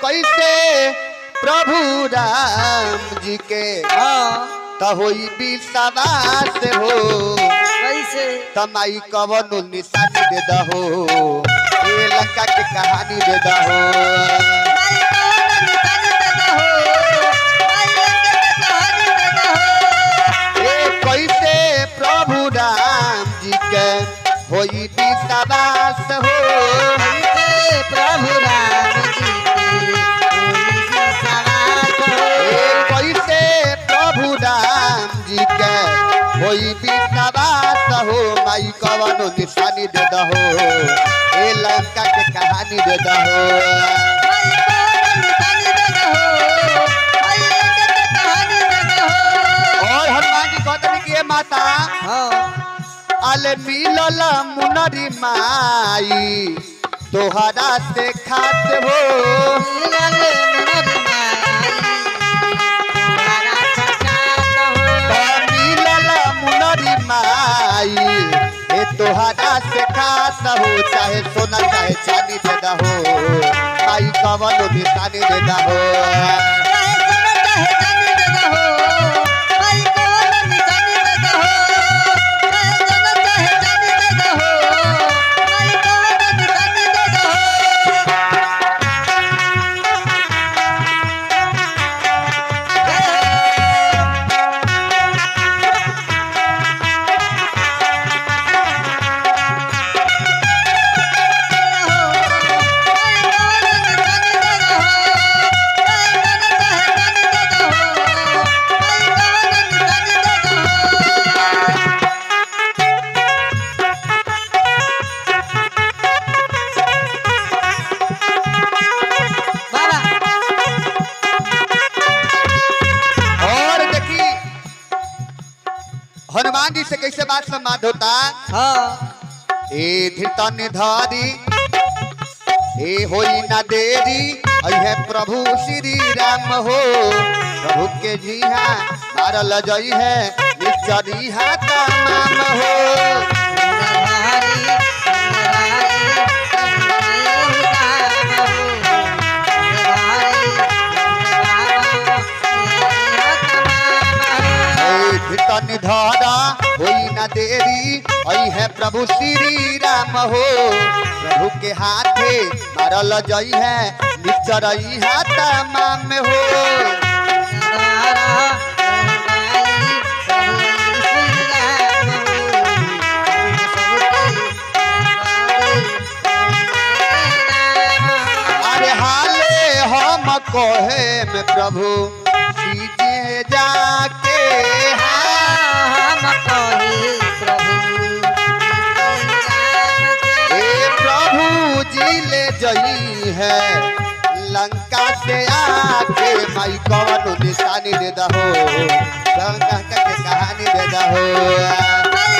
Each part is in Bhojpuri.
कैसे प्रभु राम जी के तो होई विश्वास हो कैसे तमाई कवनो निशानी दे दहो ये लंका की कहानी दे दहो कैसे प्रभु राम जी के होई विश्वास हो प्रभु राम जी कैसे प्रभु राम जी के होई विश्वास हो माई कवनो निशानी दे दहो ए लंका के कहानी दे दहो और हनुमान जी कहते कि माता अल मिलल मुनरी माई तोहरा से खात हो मिलल मुनरी माई ए तोहरा से खात हो चाहे सोना चाहे चांदी दे दहो माई कवनो निशानी दे दहो हनुमान जी से कैसे बात संवाद होता ए धीरतन धारी ए होई ना देरी है प्रभु श्री राम हो प्रभु के जी हाँ मारल जई है निचरी हा तमाम हो धीरतन धारा होई ना देरी है प्रभु श्री राम हो प्रभु के हाथे मारल जई है निचरई हा तमाम हो अरे हाले हम कहे में प्रभु सीजे जाके जई है लंका से आके माई कवनो निशानी दे दहो लंका के कहानी दे दहो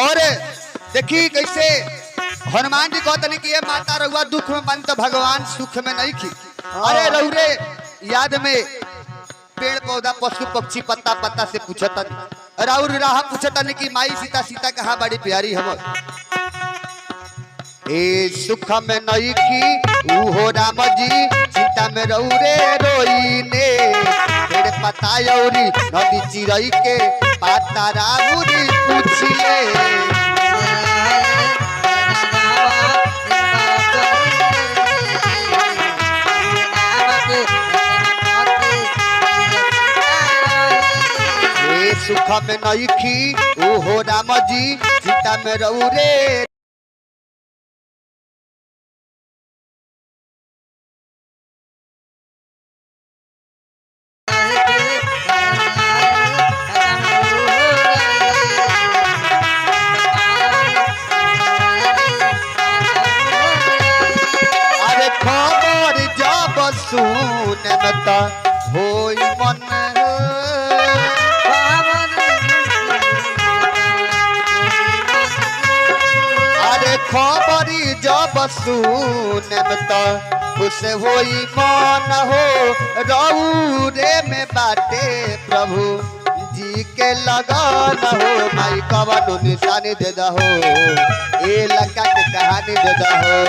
और देखी कैसे हनुमान जी कहते कि ये माता रहुआ दुख में मन तो भगवान सुख में नहीं खी अरे रहुरे याद में पेड़ पौधा पशु पक्षी पत्ता पत्ता से पूछतन राउर राह पूछतन कि माई सीता सीता कहाँ बड़ी प्यारी हम ए सुख में नहीं खी हो राम जी सीता में रहुरे रोई ने पेड़ पत्ता यौरी नदी चिरई के पाता राउरी पूछिए सुख में नहीं खी हो राम जी सीता में रहुरे सुनता होई मन कहानी जब सुनम तो खुश होई मन हो रहू रे में बाटे प्रभु जी के लगन हो माई कवनो निशानी दे दहो ए लड़का के कहानी दे दहो